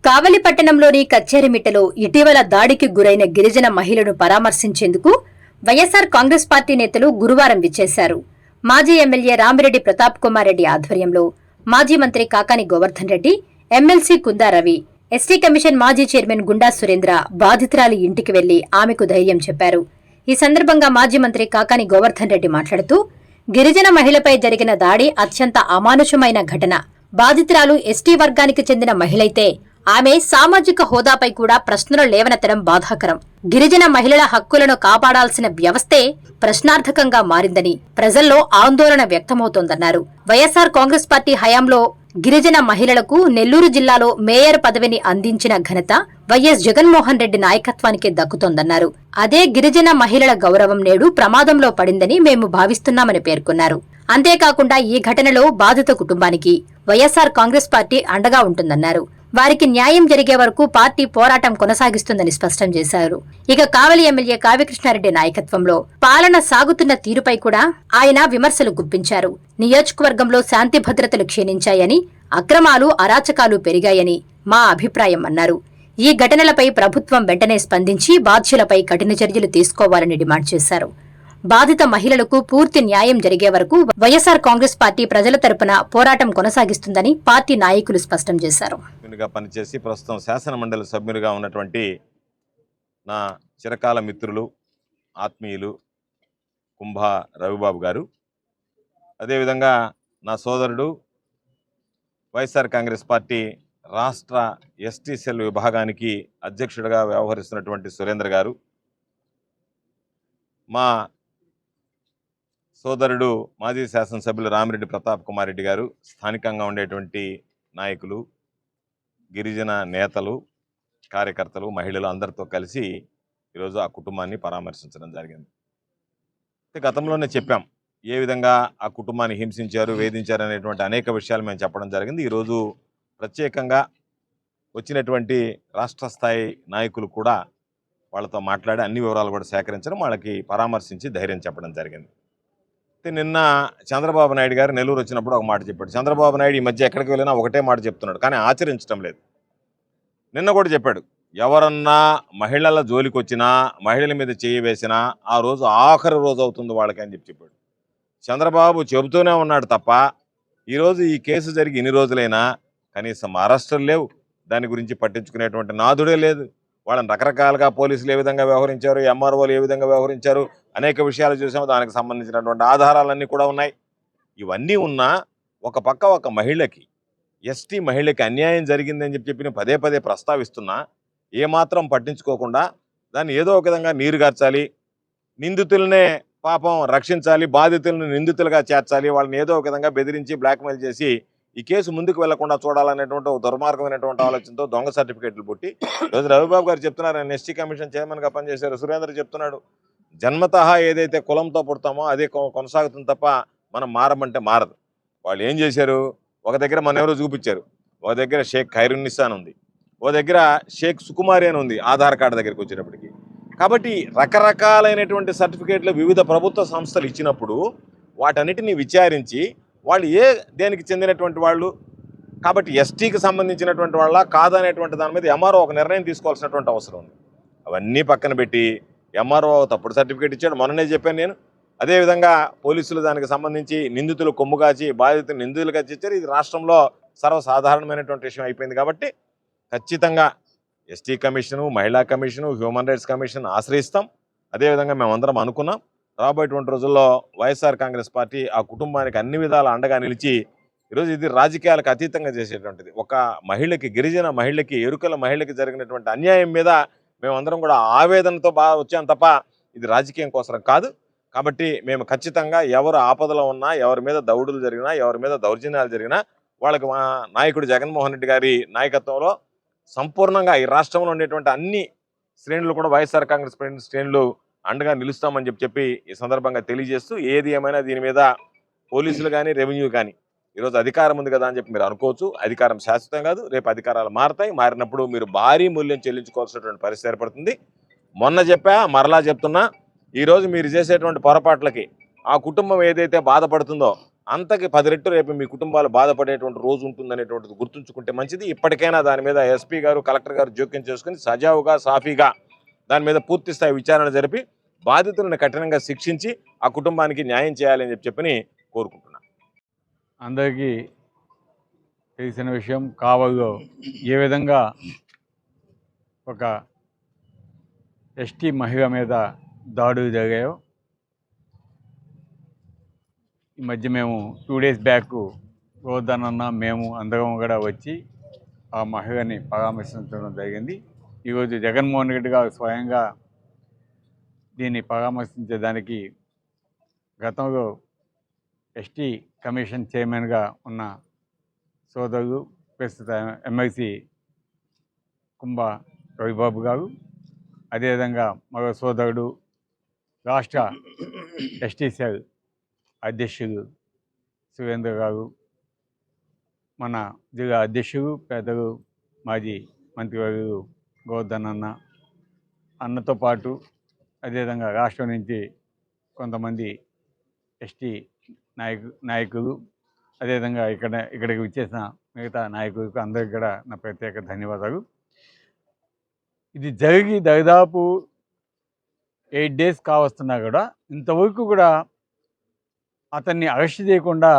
కావలి పట్టణంలోని కచ్చేరిమిట్టలో ఇటీవల దాడికి గురైన గిరిజన మహిళను పరామర్శించేందుకు వైఎస్సార్ కాంగ్రెస్ పార్టీ నేతలు గురువారం విచ్చేశారు. మాజీ ఎమ్మెల్యే రామిరెడ్డి ప్రతాప్ కుమార్ రెడ్డి ఆధ్వర్యంలో మాజీ మంత్రి Kakani Govardhan Reddy, MLC Kunda Ravi, ST commission మాజీ చైర్మన్ గుండా సురేంద్ర బాధితురాలి ఇంటికి వెళ్లి ఆమెకు ధైర్యం చెప్పారు. ఈ సందర్భంగా మాజీ మంత్రి కాకాని గోవర్ధన్ రెడ్డి మాట్లాడుతూ, గిరిజన మహిళపై జరిగిన దాడి అత్యంత అమానుషమైన ఘటన. బాధితురాలు ఎస్టీ వర్గానికి చెందిన మహిళైతే ఆమె సామాజిక హోదాపై కూడా ప్రశ్నలు లేవనెత్తడం బాధాకరం. గిరిజన మహిళల హక్కులను కాపాడాల్సిన వ్యవస్థే ప్రశ్నార్థకంగా మారిందని ప్రజల్లో ఆందోళన వ్యక్తమవుతోందన్నారు. వైఎస్సార్ కాంగ్రెస్ పార్టీ హయాంలో గిరిజన మహిళలకు నెల్లూరు జిల్లాలో మేయర్ పదవిని అందించిన ఘనత వైఎస్ జగన్మోహన్ రెడ్డి నాయకత్వానికే దక్కుతోందన్నారు. అదే గిరిజన మహిళల గౌరవం నేడు ప్రమాదంలో పడిందని మేము భావిస్తున్నామని పేర్కొన్నారు. అంతేకాకుండా ఈ ఘటనలో బాధిత కుటుంబానికి వైఎస్సార్ కాంగ్రెస్ పార్టీ అండగా ఉంటుందన్నారు. వారికి న్యాయం జరిగే వరకు పార్టీ పోరాటం కొనసాగిస్తుందని స్పష్టం చేశారు. ఇక కావలి ఎమ్మెల్యే కావ్యకృష్ణారెడ్డి నాయకత్వంలో పాలన సాగుతున్న తీరుపై కూడా ఆయన విమర్శలు గుప్పించారు. నియోజకవర్గంలో శాంతి భద్రతలు క్షీణించాయని, అక్రమాలు అరాచకాలు పెరిగాయని మా అభిప్రాయం అన్నారు. ఈ ఘటనలపై ప్రభుత్వం వెంటనే స్పందించి బాధ్యులపై కఠిన చర్యలు తీసుకోవాలని డిమాండ్ చేశారు. బాధిత మహిళలకు పూర్తి న్యాయం జరిగే వరకు వైఎస్సార్ కాంగ్రెస్ పార్టీ ప్రజల తరపున పోరాటం కొనసాగిస్తుందని పార్టీ నాయకులు స్పష్టం చేశారు. పనిచేసి ప్రస్తుతం శాసన మండలి సభ్యులుగా ఉన్నటువంటి నా చిరకాల మిత్రులు, ఆత్మీయులు కుంభా రవిబాబు గారు, అదేవిధంగా నా సోదరుడు వైఎస్సార్ కాంగ్రెస్ పార్టీ రాష్ట్ర ఎస్టీ సెల్ విభాగానికి అధ్యక్షుడిగా వ్యవహరిస్తున్నటువంటి సురేంద్ర గారు, మా సోదరుడు మాజీ శాసనసభ్యులు రామిరెడ్డి ప్రతాప్ కుమార్ రెడ్డి గారు, స్థానికంగా ఉండేటువంటి నాయకులు, గిరిజన నేతలు, కార్యకర్తలు, మహిళలు అందరితో కలిసి ఈరోజు ఆ కుటుంబాన్ని పరామర్శించడం జరిగింది. గతంలోనే చెప్పాం ఏ విధంగా ఆ కుటుంబాన్ని హింసించారు, వేధించారు అనేటువంటి అనేక విషయాలు మేము చెప్పడం జరిగింది. ఈరోజు ప్రత్యేకంగా వచ్చినటువంటి రాష్ట్ర స్థాయి నాయకులు కూడా వాళ్ళతో మాట్లాడి అన్ని వివరాలు కూడా సేకరించడం, వాళ్ళకి పరామర్శించి ధైర్యం చెప్పడం జరిగింది. నిన్న చంద్రబాబు నాయుడు గారు నెల్లూరు వచ్చినప్పుడు ఒక మాట చెప్పాడు. చంద్రబాబు నాయుడు ఈ మధ్య ఎక్కడికి వెళ్ళినా ఒకటే మాట చెప్తున్నాడు, కానీ ఆచరించడం లేదు. నిన్న కూడా చెప్పాడు, ఎవరన్నా మహిళల జోలికి వచ్చినా, మహిళల మీద చేయి వేసినా ఆ రోజు ఆఖరి రోజు అవుతుంది వాళ్ళకి అని చెప్పాడు. చంద్రబాబు చెబుతూనే ఉన్నాడు తప్ప ఈరోజు ఈ కేసు జరిగి ఇన్ని రోజులైనా కనీసం అరెస్టులు లేవు, దాని గురించి పట్టించుకునేటువంటి నాదుడే లేదు. వాళ్ళని రకరకాలుగా పోలీసులు ఏ విధంగా వ్యవహరించారు, ఎంఆర్ఓలు ఏ విధంగా వ్యవహరించారు, అనేక విషయాలు చూసాము. దానికి సంబంధించినటువంటి ఆధారాలన్నీ కూడా ఉన్నాయి. ఇవన్నీ ఉన్నా ఒక పక్క ఒక మహిళకి, ఎస్టీ మహిళకి అన్యాయం జరిగిందని చెప్పి పదే పదే ప్రస్తావిస్తున్నా ఏమాత్రం పట్టించుకోకుండా దాన్ని ఏదో ఒక విధంగా నీరుగార్చాలి, నిందితులనే పాపం రక్షించాలి, బాధితులను నిందితులుగా చేర్చాలి, వాళ్ళని ఏదో ఒక విధంగా బెదిరించి బ్లాక్మెయిల్ చేసి ఈ కేసు ముందుకు వెళ్లకుండా చూడాలనేటువంటి ఒక దుర్మార్గమైనటువంటి ఆలోచనతో దొంగ సర్టిఫికేట్లు పుట్టి ఈరోజు రవిబాబు గారు చెప్తున్నారు, ఆయన ఎస్టీ కమిషన్ చైర్మన్గా పనిచేశారు. సురేంద్ర చెప్తున్నాడు, జన్మతః ఏదైతే కులంతో పుడతామో అదే కొనసాగుతుంది తప్ప మనం మారమంటే మారదు. వాళ్ళు ఏం చేశారు, ఒక దగ్గర మన ఎవరో చూపించారు, ఒక దగ్గర షేక్ ఖైరున్నిసా అని ఉంది, ఒక దగ్గర షేక్ సుకుమారి అని ఉంది ఆధార్ కార్డు దగ్గరికి వచ్చేటప్పటికి. కాబట్టి రకరకాలైనటువంటి సర్టిఫికేట్లు వివిధ ప్రభుత్వ సంస్థలు ఇచ్చినప్పుడు వాటన్నిటిని విచారించి వాళ్ళు దేనికి చెందినటువంటి వాళ్ళు, కాబట్టి ఎస్టీకి సంబంధించినటువంటి వాళ్ళ కాదనేటువంటి దాని మీద ఎంఆర్ఓ ఒక నిర్ణయం తీసుకోవాల్సినటువంటి అవసరం ఉంది. అవన్నీ పక్కన పెట్టి ఎంఆర్ఓ తప్పుడు సర్టిఫికేట్ ఇచ్చాడు, మొన్ననే చెప్పాను నేను. అదేవిధంగా పోలీసులు దానికి సంబంధించి నిందితులు కొమ్ముగాచి బాధితులు నిందితులుగా ఇచ్చారు. ఇది రాష్ట్రంలో సర్వసాధారణమైనటువంటి విషయం అయిపోయింది. కాబట్టి ఖచ్చితంగా ఎస్టీ కమిషను, మహిళా కమిషను, హ్యూమన్ రైట్స్ కమిషన్ ఆశ్రయిస్తాం. అదేవిధంగా మేమందరం అనుకున్నాం రాబోయేటువంటి రోజుల్లో వైఎస్ఆర్ కాంగ్రెస్ పార్టీ ఆ కుటుంబానికి అన్ని విధాల అండగా నిలిచి ఈరోజు ఇది రాజకీయాలకు అతీతంగా చేసేటువంటిది. ఒక మహిళకి, గిరిజన మహిళకి, ఎరుకల మహిళకి జరిగినటువంటి అన్యాయం మీద మేమందరం కూడా ఆవేదనతో వచ్చాం తప్ప ఇది రాజకీయం కోసం కాదు. కాబట్టి మేము ఖచ్చితంగా ఎవరు ఆపదలో ఉన్నా, ఎవరి మీద దౌడులు జరిగినా, ఎవరి మీద దౌర్జన్యాలు జరిగినా వాళ్ళకి మా నాయకుడు జగన్మోహన్ రెడ్డి గారి నాయకత్వంలో సంపూర్ణంగా ఈ రాష్ట్రంలో ఉండేటువంటి అన్ని శ్రేణులు కూడా వైఎస్ఆర్ కాంగ్రెస్ శ్రేణులు అండగా నిలుస్తామని చెప్పి ఈ సందర్భంగా తెలియజేస్తూ, ఏది ఏమైనా దీని మీద పోలీసులు కానీ, రెవెన్యూ కానీ ఈరోజు అధికారం ఉంది కదా అని చెప్పి మీరు అనుకోవచ్చు. అధికారం శాశ్వతం కాదు, రేపు అధికారాలు మారుతాయి. మారినప్పుడు మీరు భారీ మూల్యం చెల్లించుకోవాల్సినటువంటి పరిస్థితి ఏర్పడుతుంది. మొన్న చెప్పా, మరలా చెప్తున్నా, ఈరోజు మీరు చేసేటువంటి పొరపాట్లకి ఆ కుటుంబం ఏదైతే బాధపడుతుందో అంతకి 10 రెట్లు రేపు మీ కుటుంబాలు బాధపడేటువంటి రోజు ఉంటుందనేటువంటిది గుర్తుంచుకుంటే మంచిది. ఇప్పటికైనా దాని మీద ఎస్పీ గారు, కలెక్టర్ గారు జోక్యం చేసుకుని సజావుగా, సాఫీగా దాని మీద పూర్తి స్థాయి విచారణ జరిపి బాధితులను కఠినంగా శిక్షించి ఆ కుటుంబానికి న్యాయం చేయాలని చెప్పని కోరుకుంటున్నాను. అందరికీ తెలిసిన విషయం, కావలిలో ఏ విధంగా ఒక ఎస్టీ మహిళ మీద దాడులు జరిగాయో ఈ మధ్య మేము 2 days బ్యాక్ గోవర్ధనన్న మేము అందరం కూడా వచ్చి ఆ మహిళని పరామర్శించడం జరిగింది. ఈరోజు జగన్మోహన్ రెడ్డి గారు స్వయంగా దీన్ని పరామర్శించేదానికి గతంలో ఎస్టీ కమిషన్ చైర్మన్గా ఉన్న సోదరులు ప్రస్తుత ఎమ్మెల్సీ కుంభ రవిబాబు గారు, అదేవిధంగా మరో సోదరుడు రాష్ట్ర ఎస్టీ సెల్ అధ్యక్షులు సురేంద్ర గారు, మన జిల్లా అధ్యక్షులు పెద్దలు మాజీ మంత్రివర్యులు గోవర్ధన్ అన్నతో పాటు అదేవిధంగా రాష్ట్రం నుంచి కొంతమంది ఎస్టీ నాయకులు అదేవిధంగా ఇక్కడికి వచ్చేసిన మిగతా నాయకులకు అందరికీ కూడా నా ప్రత్యేక ధన్యవాదాలు. ఇది జరిగి దాదాపు 8 days కావస్తున్నా కూడా ఇంతవరకు కూడా అతన్ని అరెస్ట్ చేయకుండా,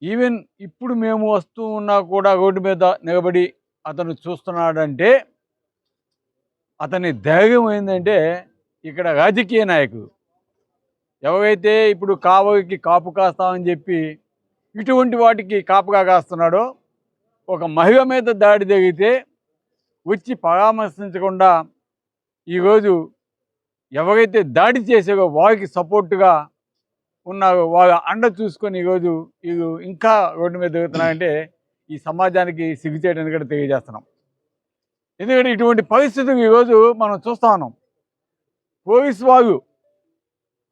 ఈవెన్ ఇప్పుడు మేము వస్తూ ఉన్నా కూడా రోడ్డు మీద నిలబడి అతను చూస్తున్నాడంటే అతని ధైర్యం ఏంటంటే, ఇక్కడ రాజకీయ నాయకులు ఎవరైతే ఇప్పుడు కావలికి కాపు కాస్తామని చెప్పి ఇటువంటి వాటికి కాపుగా కాస్తున్నాడో, ఒక మహిళ మీద దాడి జరిగితే వచ్చి పరామర్శించకుండా ఈరోజు ఎవరైతే దాడి చేసారో వారికి సపోర్టుగా ఉన్నారో వాళ్ళ అండ చూసుకొని ఈరోజు వీళ్ళు ఇంకా రోడ్డు మీద తిరుగుతున్నారంటే ఈ సమాజానికి సిగ్గుచేయడానికి కూడా తెలియజేస్తున్నాం. ఎందుకంటే ఇటువంటి పరిస్థితులు ఈరోజు మనం చూస్తా ఉన్నాం. పోలీసు వాళ్ళు,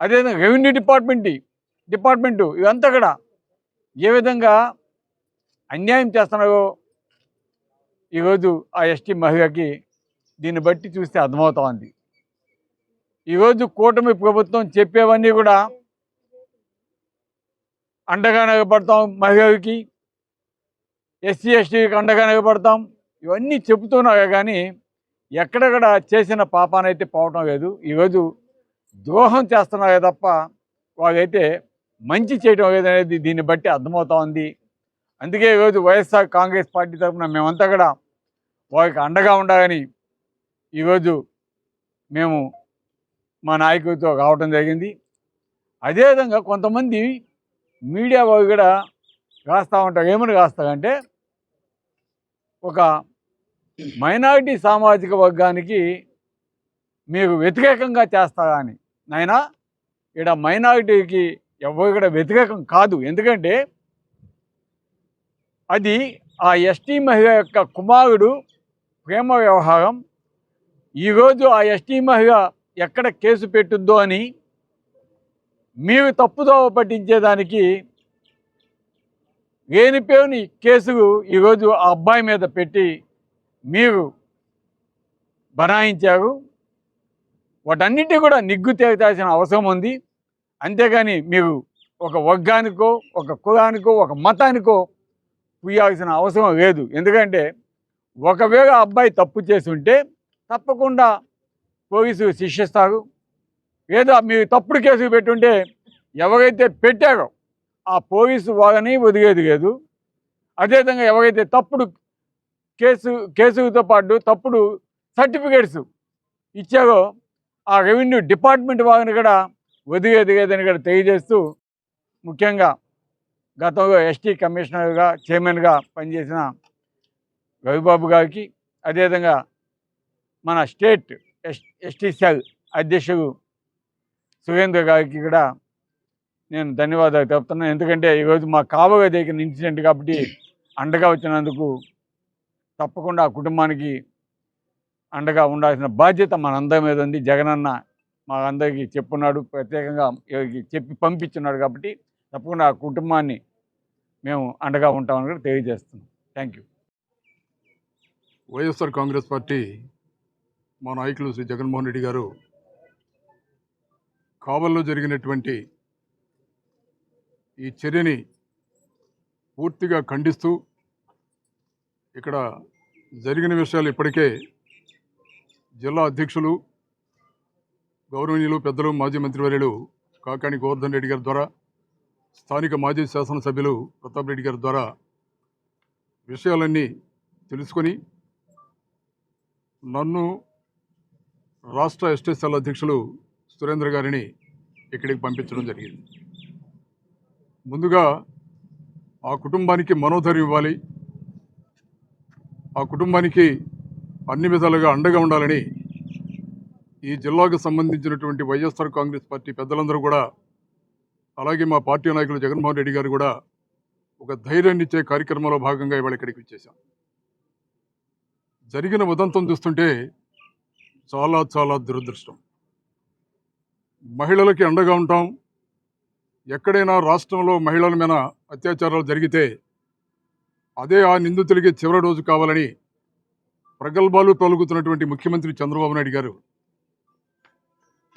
అదేవిధంగా రెవెన్యూ డిపార్ట్మెంటు ఇవంతా కూడా ఏ విధంగా అన్యాయం చేస్తున్నారో ఈరోజు ఆ ఎస్టీ మహిళకి దీన్ని బట్టి చూస్తే అర్థమవుతా ఉంది. ఈరోజు కూటమి ప్రభుత్వం చెప్పేవన్నీ కూడా అండగా నిలబడతాం, మహిళలకి ఎస్సీ ఎస్టీకి అండగా నిలబడతాం, ఇవన్నీ చెబుతున్నారు కానీ ఎక్కడెక్కడ చేసిన పాపానైతే పోవటం లేదు. ఈరోజు ద్రోహం చేస్తున్నారే తప్ప వాళ్ళైతే మంచి చేయడం లేదనేది దీన్ని బట్టి అర్థమవుతా ఉంది. అందుకే ఈరోజు వైఎస్ఆర్ కాంగ్రెస్ పార్టీ తరఫున మేమంతా కూడా వారికి అండగా ఉండాలని ఈరోజు మేము మా నాయకులతో రావటం జరిగింది. అదేవిధంగా కొంతమంది మీడియా వాళ్ళు కూడా రాస్తూ ఉంటారు. ఏమని రాస్తారంటే, ఒక మైనారిటీ సామాజిక వర్గానికి మీరు వ్యతిరేకంగా చేస్తారా అని. నాయనా, ఇక్కడ మైనారిటీకి ఎవరు కూడా వ్యతిరేకం కాదు. ఎందుకంటే అది ఆ ఎస్టీ మహిళ యొక్క కుమారుడు ప్రేమ వ్యవహారం. ఈరోజు ఆ ఎస్టీ మహిళ ఎక్కడ కేసు పెట్టుద్దో అని మీరు తప్పుదోవ పట్టించేదానికి లేనిపోని కేసులు ఈరోజు ఆ అబ్బాయి మీద పెట్టి మీరు బనాయించారు. వాటన్నిటి కూడా నిగ్గు తేల్చాల్సిన అవసరం ఉంది. అంతేగాని మీరు ఒక వర్గానికో, ఒక కులానికో, ఒక మతానికో పుయ్యాల్సిన అవసరం లేదు. ఎందుకంటే ఒకవేళ అబ్బాయి తప్పు చేసి ఉంటే తప్పకుండా పోలీసులు శిక్షిస్తారు. లేదా మీరు తప్పుడు కేసులు పెట్టుంటే ఎవరైతే పెట్టారో ఆ పోలీసు వాళ్ళని వదిలేది లేదు. అదేవిధంగా ఎవరైతే తప్పుడు కేసులతో పాటు తప్పుడు సర్టిఫికేట్స్ ఇచ్చారో ఆ రెవెన్యూ డిపార్ట్మెంట్ వాళ్ళని కూడా వదిలేది లేదని కూడా తెలియజేస్తూ, ముఖ్యంగా గతంలో ఎస్టీ కమిషనర్గా చైర్మన్గా పనిచేసిన రవిబాబు గారికి, అదేవిధంగా మన స్టేట్ ఎస్టీ సెల్ అధ్యక్షుడు సురేంద్ర గారికి కూడా నేను ధన్యవాదాలు తెలుపుతున్నాను. ఎందుకంటే ఈరోజు మా కావలి దగ్గర ఇన్సిడెంట్ కాబట్టి అండగా వచ్చినందుకు తప్పకుండా ఆ కుటుంబానికి అండగా ఉండాల్సిన బాధ్యత మనందరి మీద ఉంది. జగనన్న మా అందరికీ చెప్పున్నాడు, ప్రత్యేకంగా చెప్పి పంపించున్నాడు కాబట్టి తప్పకుండా ఆ కుటుంబాన్ని మేము అండగా ఉంటామని కూడా తెలియజేస్తున్నాం. Thank you. YSR Congress party మా నాయకులు శ్రీ జగన్మోహన్ రెడ్డి గారు కావల్లో జరిగినటువంటి ఈ చర్యని పూర్తిగా ఖండిస్తూ ఇక్కడ జరిగిన విషయాలు ఇప్పటికే జిల్లా అధ్యక్షులు గౌరవనీయులు పెద్దలు మాజీ మంత్రివర్యులు కాకాని గోవర్ధన్ రెడ్డి గారి ద్వారా, స్థానిక మాజీ శాసనసభ్యులు ప్రతాప్ రెడ్డి గారి ద్వారా విషయాలన్నీ తెలుసుకొని నన్ను రాష్ట్ర ఎస్టీసీఎల్ అధ్యక్షులు సురేంద్ర గారిని ఇక్కడికి పంపించడం జరిగింది. ముందుగా ఆ కుటుంబానికి మనోధైర్యం ఇవ్వాలి, ఆ కుటుంబానికి అన్ని విధాలుగా అండగా ఉండాలని ఈ జిల్లాకు సంబంధించినటువంటి వైఎస్ఆర్ కాంగ్రెస్ పార్టీ పెద్దలందరూ కూడా, అలాగే మా పార్టీ నాయకులు జగన్మోహన్ రెడ్డి గారు కూడా ఒక ధైర్యాన్ని ఇచ్చే కార్యక్రమంలో భాగంగా ఇవాళ ఇక్కడికి వచ్చేసాం. జరిగిన ఉదంతం చూస్తుంటే చాలా చాలా దురదృష్టం. మహిళలకి అండగా ఉంటాం. ఎక్కడైనా రాష్ట్రంలో మహిళల మీద అత్యాచారాలు జరిగితే అదే ఆ నిందితులకి చివరి రోజు కావాలని ప్రగల్భాలు పలుకుతున్నటువంటి ముఖ్యమంత్రి చంద్రబాబు నాయుడు గారు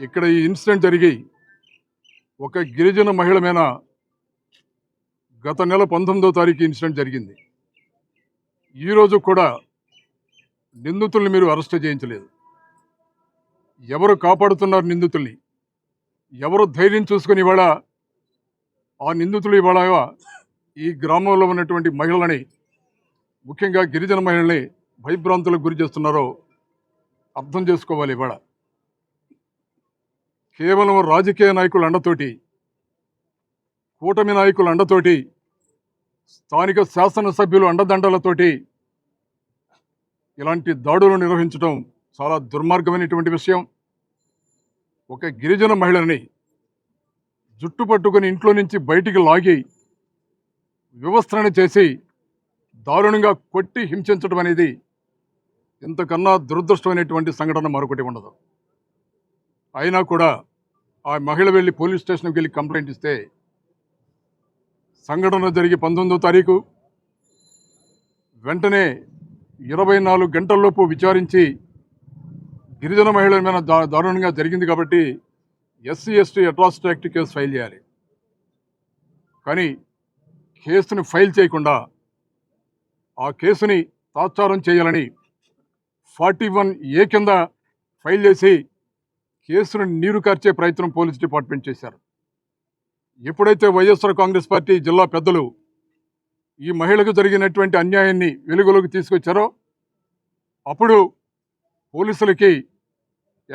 ఇక్కడ ఈ ఇన్సిడెంట్ జరిగి ఒక గిరిజన మహిళ మీద గత నెల 19వ తారీఖు ఇన్సిడెంట్ జరిగింది. ఈరోజు కూడా నిందితుల్ని మీరు అరెస్ట్ చేయించలేదు. ఎవరు కాపాడుతున్నారు నిందితుల్ని? ఎవరు ధైర్యం చూసుకుని ఇవాళ ఆ నిందితులు ఇవాళ ఈ గ్రామంలో ఉన్నటువంటి మహిళలని, ముఖ్యంగా గిరిజన మహిళల్ని భయభ్రాంతులకు గురి చేస్తున్నారో అర్థం చేసుకోవాలి. ఇవాళ కేవలం రాజకీయ నాయకుల అండతోటి, కూటమి నాయకుల అండతోటి, స్థానిక శాసనసభ్యులు అండదండలతోటి ఇలాంటి దాడులు నిర్వహించడం చాలా దుర్మార్గమైనటువంటి విషయం. ఒక గిరిజన మహిళని జుట్టు పట్టుకుని ఇంట్లో నుంచి బయటికి లాగి వివస్త్రణ చేసి దారుణంగా కొట్టి హింసించడం అనేది ఇంతకన్నా దురదృష్టమైనటువంటి సంఘటన మరొకటి ఉండదు. అయినా కూడా ఆ మహిళ వెళ్ళి పోలీస్ స్టేషన్కి వెళ్ళి కంప్లైంట్ ఇస్తే సంఘటన జరిగి 19వ తారీఖు వెంటనే 24 గంటల్లోపు విచారించి గిరిజన మహిళల మీద దారుణంగా జరిగింది కాబట్టి SC ST atrocity act case file చేయాలి. కానీ కేసుని ఫైల్ చేయకుండా ఆ కేసుని తాత్సారం చేయాలని 41A కింద ఫైల్ చేసి కేసును నీరు కార్చే ప్రయత్నం పోలీస్ డిపార్ట్మెంట్ చేశారు. ఎప్పుడైతే వైఎస్ఆర్ కాంగ్రెస్ పార్టీ జిల్లా పెద్దలు ఈ మహిళకు జరిగినటువంటి అన్యాయాన్ని వెలుగులోకి తీసుకొచ్చారో అప్పుడు పోలీసులకి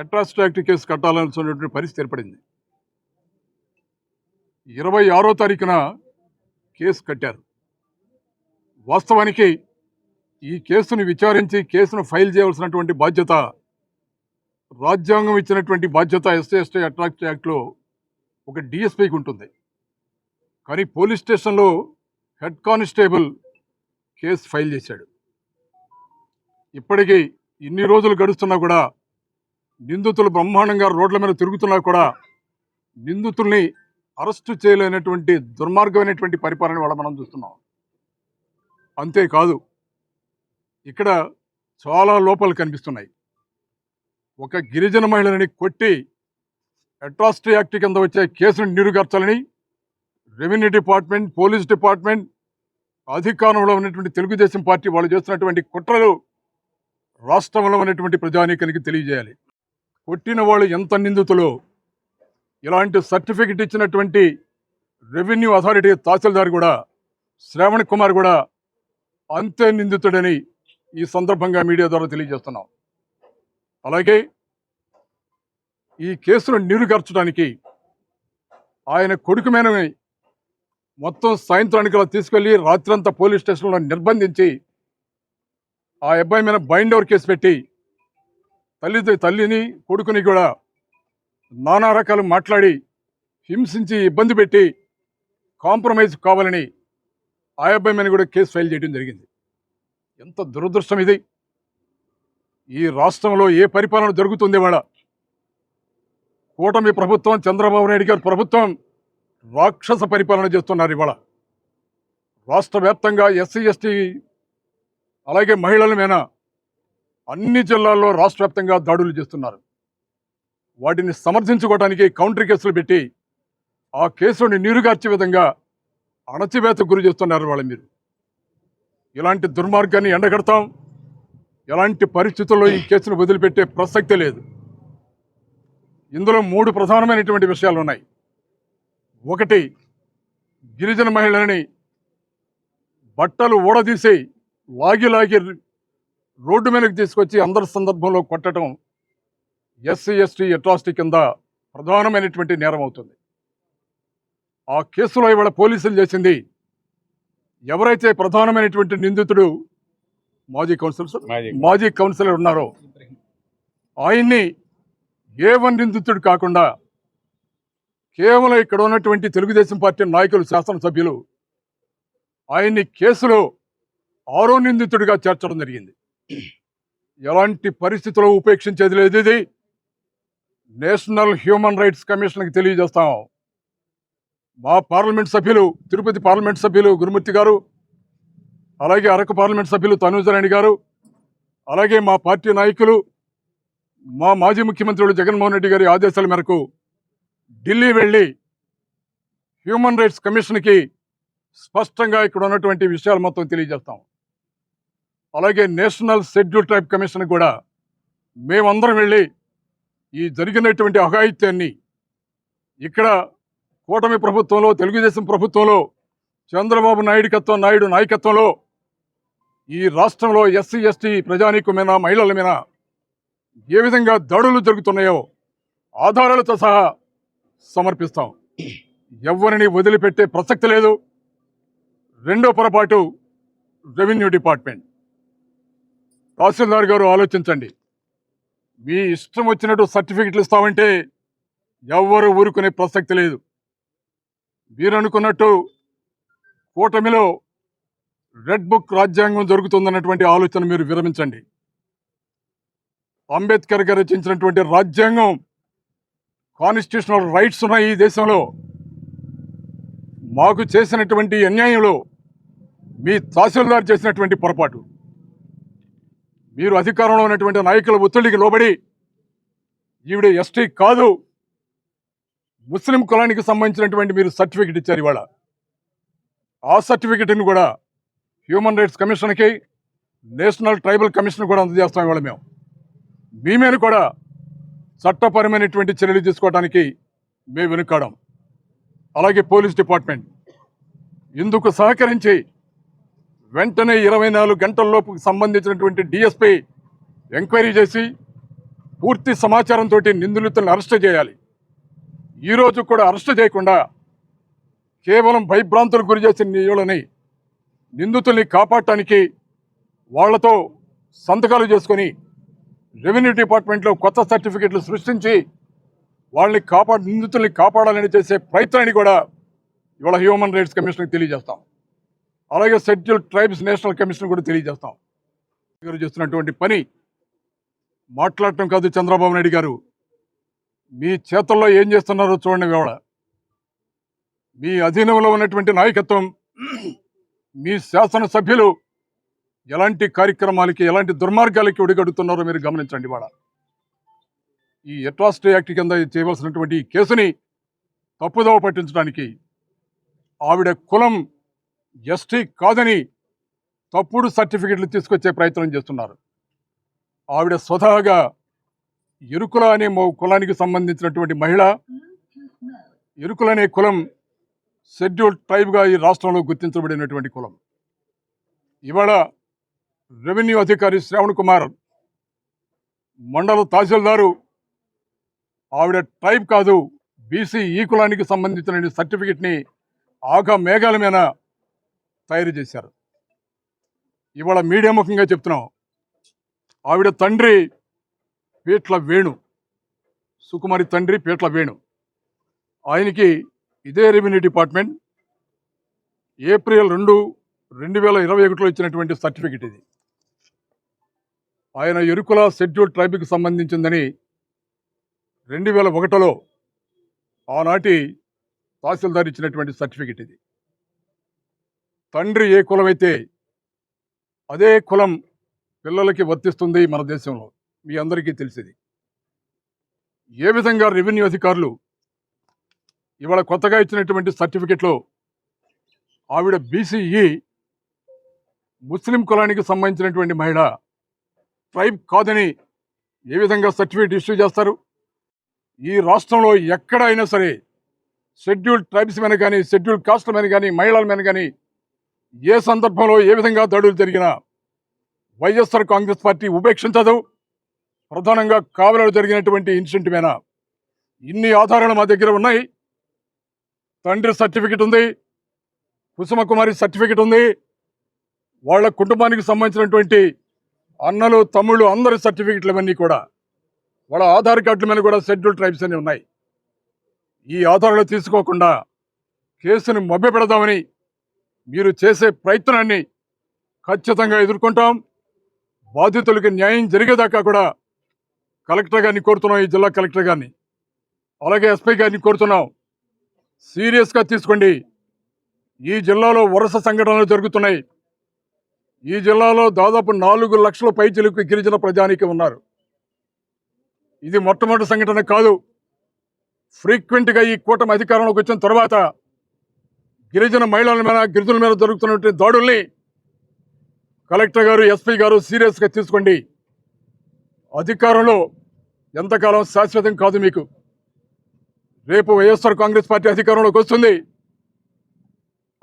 అట్రాసిటీ యాక్ట్ కేసు కట్టాల్సినటువంటి పరిస్థితి ఏర్పడింది. 26వ తారీఖున కేసు కట్టారు. వాస్తవానికి ఈ కేసును విచారించి కేసును ఫైల్ చేయవలసినటువంటి బాధ్యత, రాజ్యాంగం ఇచ్చినటువంటి బాధ్యత ఎస్సీ ఎస్టీ అట్రాసిటీ యాక్ట్లో ఒక డిఎస్పీకి ఉంటుంది. కానీ పోలీస్ స్టేషన్లో హెడ్ కానిస్టేబుల్ కేసు ఫైల్ చేశాడు. ఇప్పటికీ ఇన్ని రోజులు గడుస్తున్నా కూడా నిందితులు బ్రహ్మాండంగా రోడ్ల మీద తిరుగుతున్నా కూడా నిందితుల్ని అరెస్టు చేయలేనటువంటి దుర్మార్గమైనటువంటి పరిపాలన వల్ల మనం చూస్తున్నాం. అంతేకాదు ఇక్కడ చాలా లోపాలు కనిపిస్తున్నాయి. ఒక గిరిజన మహిళని కొట్టి అట్రాసిటీ యాక్ట్ కింద వచ్చే కేసును నీరుగార్చాలని రెవెన్యూ డిపార్ట్మెంట్, పోలీస్ డిపార్ట్మెంట్, అధికారంలో ఉన్నటువంటి తెలుగుదేశం పార్టీ వాళ్ళు చేస్తున్నటువంటి కుట్రలు రాష్ట్రంలో ఉన్నటువంటి ప్రజానీకానికి తెలియజేయాలి. కొట్టిన వాళ్ళు ఎంత నిందితులు, ఇలాంటి సర్టిఫికెట్ ఇచ్చినటువంటి రెవెన్యూ అథారిటీ తహసీల్దార్ కూడా, శ్రావణ్ కుమార్ కూడా అంతే నిందితుడని ఈ సందర్భంగా మీడియా ద్వారా తెలియజేస్తున్నాం. అలాగే ఈ కేసును నీరుగార్చడానికి ఆయన కొడుకు మీద మొత్తం సాయంత్రానికి తీసుకెళ్లి రాత్రంతా పోలీస్ స్టేషన్లో నిర్బంధించి ఆ అబ్బాయి మీద బైండ్ ఓవర్ కేసు పెట్టి తల్లిని కొడుకుని కూడా నానా రకాలు మాట్లాడి హింసించి ఇబ్బంది పెట్టి కాంప్రమైజ్ కావాలని ఆ అబ్బాయి మీద కూడా కేసు ఫైల్ చేయడం జరిగింది. ఎంత దురదృష్టం ఇది! ఈ రాష్ట్రంలో ఏ పరిపాలన జరుగుతుంది? వాళ్ళ కూటమి ప్రభుత్వం, చంద్రబాబు నాయుడు గారి ప్రభుత్వం రాక్షస పరిపాలన చేస్తున్నారు. ఇవాళ రాష్ట్ర వ్యాప్తంగా ఎస్సీ ఎస్టీ అలాగే మహిళల మీద అన్ని జిల్లాల్లో రాష్ట్ర వ్యాప్తంగా దాడులు చేస్తున్నారు. వాటిని సమర్థించుకోవడానికి కౌంటర్ కేసులు పెట్టి ఆ కేసుని నీరుగార్చే విధంగా అణచివేతకు గురి చేస్తున్నారు వాళ్ళ మీరు. ఇలాంటి దుర్మార్గాన్ని ఎండగడతాం. ఎలాంటి పరిస్థితుల్లో ఈ కేసును వదిలిపెట్టే ప్రసక్తే లేదు. ఇందులో 3 ప్రధానమైనటువంటి విషయాలు ఉన్నాయి. ఒకటి, గిరిజన మహిళలని బట్టలు ఊడదీసి లాగి రోడ్డు మీదకి తీసుకొచ్చి అందరి సందర్భంలో కొట్టడం ఎస్సీ ఎస్టీ అట్రాసిటీ కింద ప్రధానమైనటువంటి నేరం అవుతుంది. ఆ కేసులో ఇవాళ పోలీసులు చేసింది, ఎవరైతే ప్రధానమైనటువంటి నిందితుడు మాజీ కౌన్సిలర్ ఉన్నారో ఆయన్ని A1 నిందితుడు కాకుండా కేవలం ఇక్కడ ఉన్నటువంటి తెలుగుదేశం పార్టీ నాయకులు, శాసనసభ్యులు ఆయన్ని కేసులో 6వ నిందితుడిగా చేర్చడం జరిగింది. ఎలాంటి పరిస్థితుల్లో ఉపేక్షించేది లేదు. ఇది నేషనల్ హ్యూమన్ రైట్స్ కమిషన్కి తెలియజేస్తాం. మా పార్లమెంట్ సభ్యులు, తిరుపతి పార్లమెంట్ సభ్యులు గురుమూర్తి గారు, అలాగే అరకు పార్లమెంట్ సభ్యులు తనూజరాణి గారు, అలాగే మా పార్టీ నాయకులు, మా మాజీ ముఖ్యమంత్రులు జగన్మోహన్ రెడ్డి గారి ఆదేశాల మేరకు ఢిల్లీ వెళ్ళి హ్యూమన్ రైట్స్ కమిషన్కి స్పష్టంగా ఇక్కడ ఉన్నటువంటి విషయాలు మొత్తం తెలియజేస్తాం. అలాగే నేషనల్ షెడ్యూల్ ట్రైబ్ కమిషన్ కూడా మేమందరం వెళ్ళి ఈ జరిగినటువంటి అఘాయిత్యాన్ని ఇక్కడ కూటమి ప్రభుత్వంలో, తెలుగుదేశం ప్రభుత్వంలో, చంద్రబాబు నాయుడు నాయకత్వంలో ఈ రాష్ట్రంలో ఎస్సీ ఎస్టీ ప్రజానీకం మీద, మహిళల మీద ఏ విధంగా దాడులు జరుగుతున్నాయో ఆధారాలతో సహా సమర్పిస్తాం. ఎవరిని వదిలిపెట్టే ప్రసక్తి లేదు. రెండో పొరపాటు, రెవెన్యూ డిపార్ట్మెంట్. తహసీల్దార్ గారు ఆలోచించండి. మీ ఇష్టం వచ్చినట్టు సర్టిఫికెట్లు ఇస్తామంటే ఎవ్వరు ఊరుకునే ప్రసక్తి లేదు. మీరు అనుకున్నట్టు కూటమిలో రెడ్ బుక్ రాజ్యాంగం జరుగుతుందన్నటువంటి ఆలోచన మీరు విరమించండి. అంబేద్కర్ గారు రచించినటువంటి రాజ్యాంగం, కాన్స్టిట్యూషనల్ రైట్స్ ఉన్నాయి ఈ దేశంలో. మాకు చేసినటువంటి అన్యాయంలో మీ తహసీల్దార్ చేసినటువంటి పొరపాటు, మీరు అధికారంలో ఉన్నటువంటి నాయకుల ఒత్తిడికి లోబడి ఈవిడ ఎస్టీ కాదు, ముస్లిం కులానికి సంబంధించినటువంటి మీరు సర్టిఫికెట్ ఇచ్చారు. ఇవాళ ఆ సర్టిఫికెట్ని కూడా హ్యూమన్ రైట్స్ కమిషన్కి, నేషనల్ ట్రైబల్ కమిషన్ కూడా అందజేస్తాం. ఇవాళ మేము మీ మీద కూడా చట్టపరమైనటువంటి చర్యలు తీసుకోవడానికి మేము వెనుకాడం. అలాగే పోలీస్ డిపార్ట్మెంట్ ఇందుకు సహకరించి వెంటనే 24 గంటల్లోపు సంబంధించినటువంటి డిఎస్పీ ఎంక్వైరీ చేసి పూర్తి సమాచారంతో నిందితులను అరెస్ట్ చేయాలి. ఈరోజు కూడా అరెస్ట్ చేయకుండా కేవలం భయభ్రాంతులకు గురి చేసిన నిందితుల్ని కాపాడటానికి వాళ్లతో సంతకాలు చేసుకొని రెవెన్యూ డిపార్ట్మెంట్లో కొత్త సర్టిఫికెట్లు సృష్టించి నిందితుల్ని కాపాడాలని చేసే ప్రయత్నాన్ని కూడా ఇవాళ హ్యూమన్ రైట్స్ కమిషన్కి తెలియజేస్తాం. అలాగే షెడ్యూల్ ట్రైబ్స్ నేషనల్ కమిషన్ కూడా తెలియజేస్తాం. చేస్తున్నటువంటి పని మాట్లాడటం కాదు. చంద్రబాబు నాయుడు గారు మీ చేతుల్లో ఏం చేస్తున్నారో చూడండి. ఇవాళ మీ అధీనంలో ఉన్నటువంటి నాయకత్వం, మీ శాసనసభ్యులు ఎలాంటి కార్యక్రమాలకి, ఎలాంటి దుర్మార్గాలకి ఒడిగడుతున్నారో మీరు గమనించండి. ఇవాళ ఈ అట్రాసిటీ యాక్ట్ కింద చేయవలసినటువంటి ఈ కేసుని తప్పుదోవ పట్టించడానికి ఆవిడ కులం ఎస్టీ కాదని తప్పుడు సర్టిఫికెట్లు తీసుకొచ్చే ప్రయత్నం చేస్తున్నారు. ఆవిడ స్వతహాగా ఎరుకుల అనే కులానికి సంబంధించినటువంటి మహిళ. ఎరుకులనే కులం షెడ్యూల్ ట్రైబ్గా ఈ రాష్ట్రంలో గుర్తించబడినటువంటి కులం. ఇవాళ రెవెన్యూ అధికారి శ్రావణ్ కుమార్, మండల తహసీల్దారు, ఆవిడ ట్రైబ్ కాదు, బీసీ ఈ కులానికి సంబంధించిన సర్టిఫికెట్ని ఆగా మేఘాల మీద తయారు చేశారు. ఇవాళ మీడియా ముఖంగా చెప్తున్నాం, ఆవిడ తండ్రి పీట్ల వేణు, సుకుమారి తండ్రి పీట్ల వేణు. ఆయనకి ఇదే రెవెన్యూ డిపార్ట్మెంట్ ఏప్రిల్ 2, 2021లో ఇచ్చినటువంటి సర్టిఫికెట్ ఇది. ఆయన ఎరుకుల షెడ్యూల్ ట్రైబ్కి సంబంధించిందని 2001లో ఆనాటి తహసీల్దార్ ఇచ్చినటువంటి సర్టిఫికెట్ ఇది. తండ్రి ఏ కులమైతే అదే కులం పిల్లలకి వర్తిస్తుంది మన దేశంలో. మీ అందరికీ తెలిసింది. ఏ విధంగా రెవెన్యూ అధికారులు ఇవాళ కొత్తగా ఇచ్చినటువంటి సర్టిఫికెట్లో ఆవిడ బీసీఈ, ముస్లిం కులానికి సంబంధించినటువంటి మహిళ, ట్రైబ్ కాదని ఏ విధంగా సర్టిఫికేట్ ఇష్యూ చేస్తారు? ఈ రాష్ట్రంలో ఎక్కడైనా సరే షెడ్యూల్డ్ ట్రైబ్స్ మీద కానీ, షెడ్యూల్డ్ కాస్ట్ల మీద కానీ, మహిళల మీద కానీ ఏ సందర్భంలో ఏ విధంగా దాడులు జరిగినా వైఎస్ఆర్ కాంగ్రెస్ పార్టీ ఉపేక్షించదు. ప్రధానంగా కావలిలో జరిగినటువంటి ఇన్సిడెంట్ మీద ఇన్ని ఆధారాలు మా దగ్గర ఉన్నాయి. తండ్రి సర్టిఫికెట్ ఉంది, కుసుమకుమారి సర్టిఫికెట్ ఉంది, వాళ్ళ కుటుంబానికి సంబంధించినటువంటి అన్నలు తమ్ముళ్ళు అందరి సర్టిఫికెట్లు ఇవన్నీ కూడా వాళ్ళ ఆధార్ కార్డుల మీద కూడా షెడ్యూల్డ్ ట్రైబ్స్ అని ఉన్నాయి. ఈ ఆధారాలు తీసుకోకుండా కేసును మభ్యపెడదామని మీరు చేసే ప్రయత్నాన్ని ఖచ్చితంగా ఎదుర్కొంటాం. బాధితులకి న్యాయం జరిగేదాకా కూడా కలెక్టర్ గారిని కోరుతున్నాం, ఈ జిల్లా కలెక్టర్ గారిని, అలాగే ఎస్పీ గారిని కోరుతున్నాం, సీరియస్గా తీసుకోండి. ఈ జిల్లాలో వరుస సంఘటనలు జరుగుతున్నాయి. ఈ జిల్లాలో దాదాపు 4 లక్షల పైచిలకు గిరిజన ప్రజానీకం ఉన్నారు. ఇది మొట్టమొదటి సంఘటన కాదు. ఫ్రీక్వెంట్గా ఈ కూటమి అధికారంలోకి వచ్చిన తర్వాత గిరిజన మహిళల మీద, గిరిజనుల మీద జరుగుతున్నటువంటి దాడుల్ని కలెక్టర్ గారు, ఎస్పీ గారు సీరియస్గా తీసుకోండి. అధికారంలో ఎంతకాలం శాశ్వతం కాదు మీకు. రేపు వైఎస్ఆర్ కాంగ్రెస్ పార్టీ అధికారంలోకి వస్తుంది.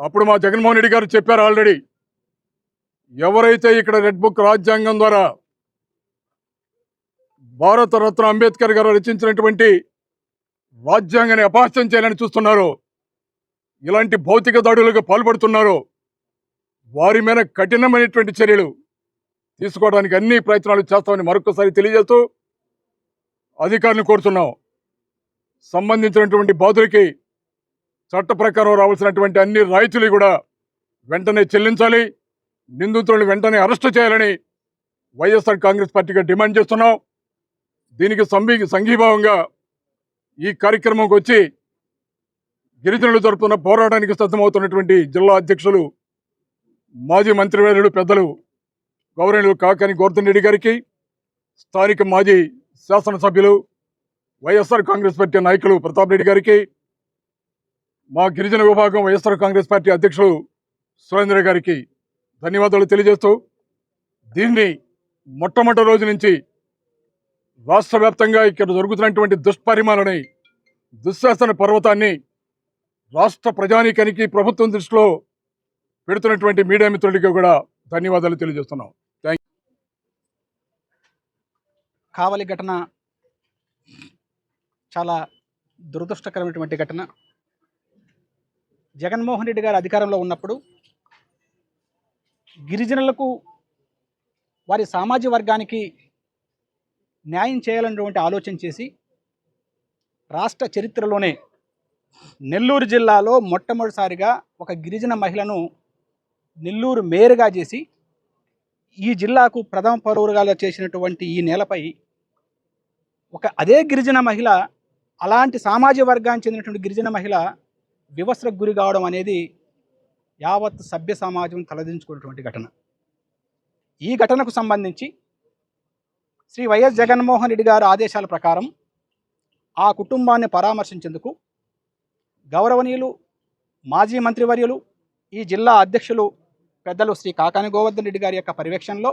అప్పుడు మా జగన్మోహన్ రెడ్డి గారు చెప్పారు ఆల్రెడీ, ఎవరైతే ఇక్కడ రెడ్ బుక్ రాజ్యాంగం ద్వారా భారతరత్న అంబేద్కర్ గారు రచించినటువంటి రాజ్యాంగాన్ని అపహాస్యం చేయాలని చూస్తున్నారో, ఇలాంటి భౌతిక దాడులకు పాల్పడుతున్నారో వారి మీద కఠినమైనటువంటి చర్యలు తీసుకోవడానికి అన్ని ప్రయత్నాలు చేస్తామని మరొకసారి తెలియజేస్తూ అధికారులను కోరుతున్నాం. సంబంధించినటువంటి బాధులకి చట్ట ప్రకారం రావాల్సినటువంటి అన్ని రాయితీలు కూడా వెంటనే చెల్లించాలి. నిందితులను వెంటనే అరెస్టు చేయాలని వైఎస్ఆర్ కాంగ్రెస్ పార్టీగా డిమాండ్ చేస్తున్నాం. దీనికి సంఘీభావంగా ఈ కార్యక్రమంకి వచ్చి గిరిజనులు జరుపుతున్న పోరాటానికి సిద్ధమవుతున్నటువంటి జిల్లా అధ్యక్షులు, మాజీ మంత్రివర్యులు పెద్దలు గౌరవనీయులు కాకాని గోవర్ధన్ రెడ్డి గారికి, స్థానిక మాజీ శాసనసభ్యులు వైఎస్ఆర్ కాంగ్రెస్ పార్టీ నాయకులు ప్రతాప్ రెడ్డి గారికి, మా గిరిజన విభాగం వైఎస్ఆర్ కాంగ్రెస్ పార్టీ అధ్యక్షులు సురేంద్ర గారికి ధన్యవాదాలు తెలియజేస్తూ, దీన్ని మొట్టమొదటి రోజు నుంచి రాష్ట్ర వ్యాప్తంగా ఇక్కడ జరుగుతున్నటువంటి దుష్పరిమాణాలని, దుశ్శాసన పర్వతాన్ని రాష్ట్ర ప్రజానీకానికి ప్రభుత్వం దృష్టిలో పెడుతున్నటువంటి మీడియా మిత్రులకి కూడా ధన్యవాదాలు తెలియజేస్తున్నాం. కావలి ఘటన చాలా దురదృష్టకరమైనటువంటి ఘటన. జగన్మోహన్ రెడ్డి గారు అధికారంలో ఉన్నప్పుడు గిరిజనులకు, వారి సామాజిక వర్గానికి న్యాయం చేయాలనేటువంటి ఆలోచన చేసి రాష్ట్ర చరిత్రలోనే నెల్లూరు జిల్లాలో మొట్టమొదటిసారిగా ఒక గిరిజన మహిళను నెల్లూరు మేయర్గా చేసి ఈ జిల్లాకు ప్రథమ పౌరుగా చేసినటువంటి ఈ నేలపై అదే గిరిజన మహిళ, అలాంటి సామాజిక వర్గానికి చెందినటువంటి గిరిజన మహిళ వివస్త్రకు గురి కావడం అనేది యావత్ సభ్య సమాజం తలదించుకున్నటువంటి ఘటన. ఈ ఘటనకు సంబంధించి శ్రీ వైఎస్ జగన్మోహన్ రెడ్డి గారి ఆదేశాల ప్రకారం ఆ కుటుంబాన్ని పరామర్శించేందుకు గౌరవనీయులు మాజీ మంత్రివర్యులు, ఈ జిల్లా అధ్యక్షులు పెద్దలు శ్రీ కాకాని గోవర్ధన్ రెడ్డి గారి యొక్క పర్యవేక్షణలో,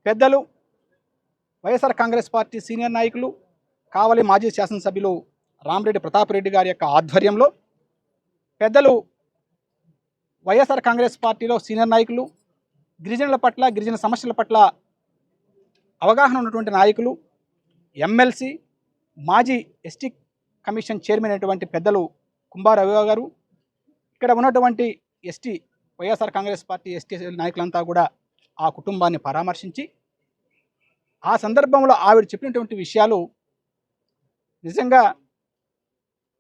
పెద్దలు వైఎస్ఆర్ కాంగ్రెస్ పార్టీ సీనియర్ నాయకులు, కావలి మాజీ శాసనసభ్యులు రామిరెడ్డి ప్రతాప్ రెడ్డి గారి యొక్క ఆధ్వర్యంలో, పెద్దలు వైఎస్ఆర్ కాంగ్రెస్ పార్టీలో సీనియర్ నాయకులు, గిరిజనుల పట్ల, గిరిజన సమస్యల పట్ల అవగాహన ఉన్నటువంటి నాయకులు, ఎమ్మెల్సీ, మాజీ ఎస్టీ కమిషన్ చైర్మన్ అయినటువంటి పెద్దలు కుంభా రవి గారు, ఇక్కడ ఉన్నటువంటి ST, YSR Congress party ST నాయకులంతా కూడా ఆ కుటుంబాన్ని పరామర్శించి ఆ సందర్భంలో ఆవిడ చెప్పినటువంటి విషయాలు నిజంగా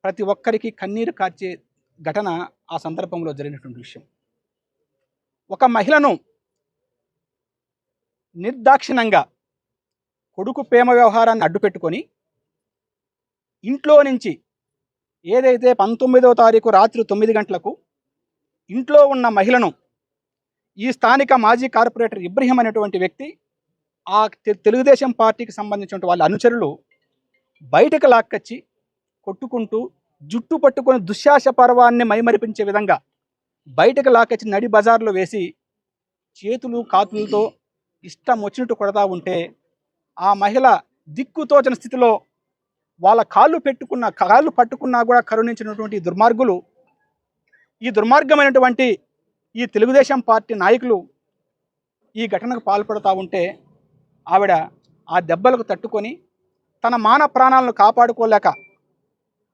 ప్రతి ఒక్కరికి కన్నీరు కార్చే ఘటన ఆ సందర్భంలో జరిగినటువంటి విషయం. ఒక మహిళను నిర్దాక్షిణ్యంగా కొడుకు ప్రేమ వ్యవహారాన్ని అడ్డుపెట్టుకొని ఇంట్లో నుంచి ఏదైతే 19వ తారీఖు రాత్రి 9 గంటలకు ఇంట్లో ఉన్న మహిళను ఈ స్థానిక మాజీ కార్పొరేటర్ ఇబ్రహీం అనేటువంటి వ్యక్తి, ఆ తెలుగుదేశం పార్టీకి సంబంధించిన వాళ్ళ అనుచరులు బయటకు లాక్కొచ్చి కొట్టుకుంటూ జుట్టు పట్టుకొని దుశ్శాస పర్వాన్ని మైమరిపించే విధంగా బయటకు లాకొచ్చి నడి బజార్లో వేసి చేతులు కాతులతో ఇష్టం వచ్చినట్టు కొడతా ఉంటే ఆ మహిళ దిక్కుతోచని స్థితిలో వాళ్ళ కాళ్ళు పట్టుకున్నా కూడా కరుణించినటువంటి దుర్మార్గులు, ఈ దుర్మార్గమైనటువంటి ఈ తెలుగుదేశం పార్టీ నాయకులు ఈ ఘటనకు పాల్పడుతూ ఉంటే ఆవిడ ఆ దెబ్బలకు తట్టుకొని తన మాన ప్రాణాలను కాపాడుకోలేక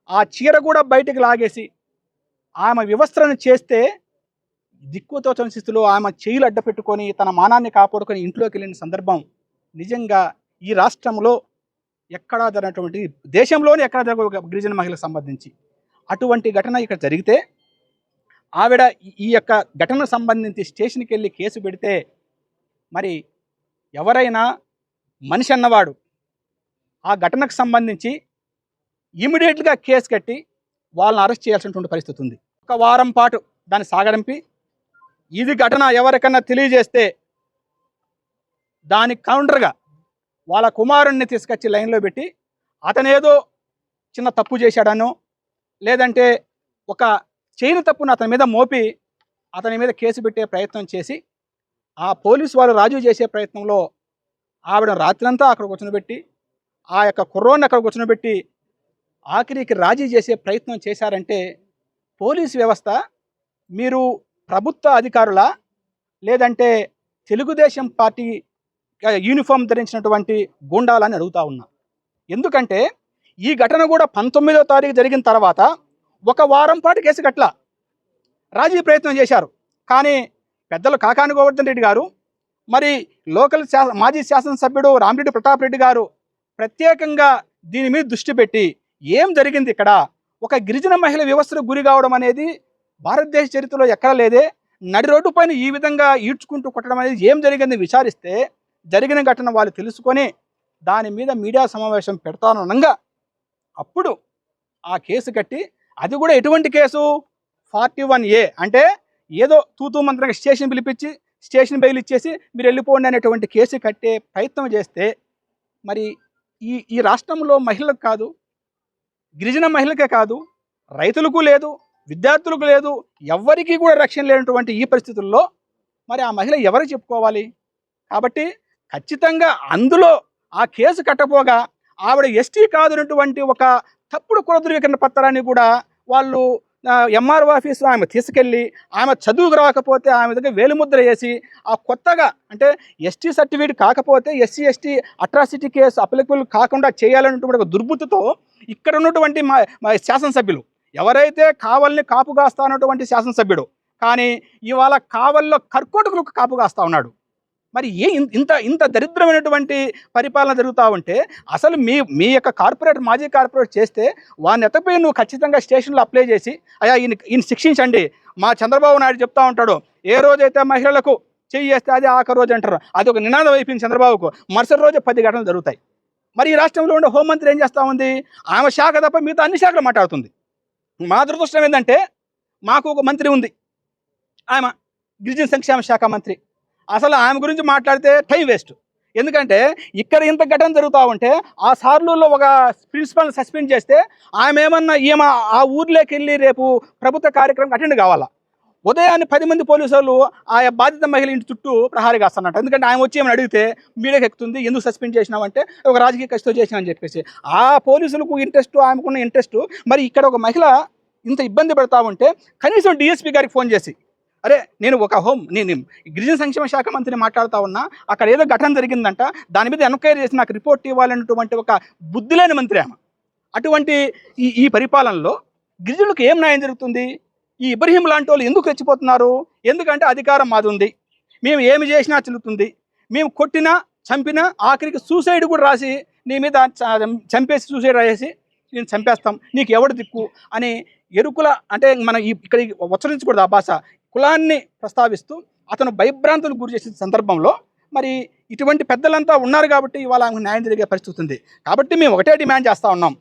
ఆ చీర కూడా బయటికి లాగేసి ఆమె వివస్త్రను చేస్తే దిక్కుతోచని స్థితిలో ఆమె చేయిలు అడ్డపెట్టుకొని తన మానాన్ని కాపాడుకొని ఇంట్లోకి వెళ్ళిన సందర్భం నిజంగా ఈ రాష్ట్రంలో ఎక్కడా జరిగినటువంటి, దేశంలోనే ఎక్కడా జరగ గిరిజన మహిళలకు సంబంధించి అటువంటి ఘటన ఇక్కడ జరిగితే ఆవిడ ఈ యొక్క ఘటనకు సంబంధించి స్టేషన్కి వెళ్ళి కేసు పెడితే మరి ఎవరైనా మనిషి అన్నవాడు ఆ ఘటనకు సంబంధించి ఇమీడియట్గా కేసు కట్టి వాళ్ళని అరెస్ట్ చేయాల్సినటువంటి పరిస్థితి ఉంది. ఒక వారం పాటు దాన్ని సాగడంపి ఇది ఘటన ఎవరికన్నా తెలియజేస్తే దానికి కౌంటర్గా వాళ్ళ కుమారుణ్ణి తీసుకొచ్చి లైన్లో పెట్టి అతనేదో చిన్న తప్పు చేశాడనో లేదంటే ఒక చేయని తప్పును అతని మీద మోపి అతని మీద కేసు పెట్టే ప్రయత్నం చేసి ఆ పోలీసు వాళ్ళు రాజీ చేసే ప్రయత్నంలో ఆవిడ రాత్రంతా అక్కడ కూర్చోబెట్టి ఆ యొక్క కుర్రోడిని అక్కడ కూర్చోబెట్టి ఆఖరికి రాజీ చేసే ప్రయత్నం చేశారంటే పోలీసు వ్యవస్థ మీరు ప్రభుత్వ అధికారులా లేదంటే తెలుగుదేశం పార్టీ యూనిఫామ్ ధరించినటువంటి గూండాలని అడుగుతా ఉన్నా. ఎందుకంటే ఈ ఘటన కూడా 19వ తారీఖు జరిగిన తర్వాత ఒక వారం పాటు కేసు కట్ల రాజీ ప్రయత్నం చేశారు. కానీ పెద్దలు కాకాని గోవర్ధన్ రెడ్డి గారు, మరి లోకల్ మాజీ శాసనసభ్యుడు రామిరెడ్డి ప్రతాప్ రెడ్డి గారు ప్రత్యేకంగా దీని మీద దృష్టి పెట్టి ఏం జరిగింది ఇక్కడ, ఒక గిరిజన మహిళ వ్యవస్థకు గురి కావడం అనేది భారతదేశ చరిత్రలో ఎక్కడ లేదే, నడి రోడ్డు పైన ఈ విధంగా ఈడ్చుకుంటూ కొట్టడం అనేది ఏం జరిగింది విచారిస్తే జరిగిన ఘటన వాళ్ళు తెలుసుకొని దాని మీద మీడియా సమావేశం పెడతాననగా అప్పుడు ఆ కేసు కట్టి, అది కూడా ఎటువంటి కేసు 41A అంటే ఏదో తూతూ మంత్రంగా స్టేషన్ పిలిపించి స్టేషన్ బెయిల్ ఇచ్చేసి మీరు వెళ్ళిపోండి అనేటువంటి కేసు కట్టే ప్రయత్నం చేస్తే మరి ఈ రాష్ట్రంలో మహిళలకు కాదు, గిరిజన మహిళలకే కాదు, రైతులకు లేదు, విద్యార్థులకు లేదు, ఎవ్వరికీ కూడా రక్షణ లేనటువంటి ఈ పరిస్థితుల్లో మరి ఆ మహిళ ఎవరికి చెప్పుకోవాలి? కాబట్టి ఖచ్చితంగా అందులో ఆ కేసు కట్టపోగా ఆవిడ ఎస్టీ కాదన్నటువంటి ఒక తప్పుడు కుల ధృవీకరణ పత్రాన్ని కూడా వాళ్ళు ఎంఆర్ఓ ఆఫీస్లో ఆమె తీసుకెళ్ళి ఆమె చదువుకు రాకపోతే ఆమె దగ్గర వేలిముద్ర వేసి ఆ కొత్తగా అంటే ఎస్టీ సర్టిఫికేట్ కాకపోతే SC ST atrocity case applicable కాకుండా చేయాలన్నటువంటి ఒక దుర్బుద్ధితో ఇక్కడ ఉన్నటువంటి మా శాసనసభ్యులు ఎవరైతే కావల్ని కాపుగాస్తానటువంటి శాసనసభ్యుడు కానీ ఇవాళ కావల్లో కర్కోటకులకు కాపుగాస్తా ఉన్నాడు. మరి ఇంత దరిద్రమైనటువంటి పరిపాలన జరుగుతూ ఉంటే అసలు మీ యొక్క కార్పొరేట్ మాజీ కార్పొరేట్ చేస్తే వాడిని ఎత్తపోయి నువ్వు ఖచ్చితంగా స్టేషన్లో అప్లై చేసి అయ్యా ఈయన శిక్షించండి. మా చంద్రబాబు నాయుడు చెప్తా ఉంటాడు, ఏ రోజైతే మహిళలకు చెయ్యి చేస్తే అది ఆఖరి రోజు అంటారు, అది ఒక నినాదం అయిపోయింది చంద్రబాబుకు. మరుసటి రోజు 10 ఘటనలు జరుగుతాయి. మరి ఈ రాష్ట్రంలో ఉండే హోంమంత్రి ఏం చేస్తూ ఉంది? ఆమె శాఖ తప్ప మిగతా అన్ని శాఖలు మాట్లాడుతుంది. మా దురదృష్టం ఏంటంటే మాకు ఒక మంత్రి ఉంది, ఆమె గిరిజన సంక్షేమ శాఖ మంత్రి. అసలు ఆమె గురించి మాట్లాడితే టైం వేస్ట్. ఎందుకంటే ఇక్కడ ఇంత ఘటన జరుగుతూ ఉంటే ఆ సార్లలో ఒక ప్రిన్సిపల్ని సస్పెండ్ చేస్తే ఆమె ఏమన్నా ఆ ఊర్లోకి వెళ్ళి రేపు ప్రభుత్వ కార్యక్రమం అటెండ్ కావాలా? ఉదయాన్నే 10 మంది పోలీసు వాళ్ళు ఆ బాధిత మహిళ ఇంటి చుట్టూ ప్రహారీ కాస్తున్నట్టు. ఎందుకంటే ఆమె వచ్చి ఏమైనా అడిగితే మీడియాకి ఎక్కుతుంది, ఎందుకు సస్పెండ్ చేసినామంటే ఒక రాజకీయ కక్షతో చేసినామని చెప్పేసి ఆ పోలీసులకు ఇంట్రెస్ట్, ఆమెకున్న ఇంట్రెస్ట్. మరి ఇక్కడ ఒక మహిళ ఇంత ఇబ్బంది పెడతా ఉంటే కనీసం డిఎస్పీ గారికి ఫోన్ చేసి అరే నేను గిరిజన సంక్షేమ శాఖ మంత్రిని మాట్లాడుతూ ఉన్నా, అక్కడ ఏదో ఘటన జరిగిందంట, దాని మీద ఎంక్వైరీ చేసి నాకు రిపోర్ట్ ఇవ్వాలన్నటువంటి ఒక బుద్ధి లేని మంత్రి ఆమె. అటువంటి ఈ పరిపాలనలో గిరిజనులకు ఏం న్యాయం జరుగుతుంది? ఈ ఇబ్రహీం లాంటి వాళ్ళు ఎందుకు రెచ్చిపోతున్నారు? ఎందుకంటే అధికారం మాది ఉంది, మేము ఏమి చేసినా చెల్లుతుంది, మేము కొట్టినా చంపినా ఆఖరికి సూసైడ్ కూడా రాసి నీ మీద చంపేసి సూసైడ్ రాసేసి నేను చంపేస్తాం, నీకు ఎవడు దిక్కు అని ఎరుకుల అంటే మనం ఇక్కడ ఉచ్చరించకూడదు ఆ భాష, కులాన్ని ప్రస్తావిస్తూ అతను భయభ్రాంతులకు గురి చేసిన సందర్భంలో మరి ఇటువంటి పెద్దలంతా ఉన్నారు కాబట్టి ఇవాళ న్యాయం జరిగే పరిస్థితి ఉంది. కాబట్టి మేము ఒకటే డిమాండ్ చేస్తూ ఉన్నాం.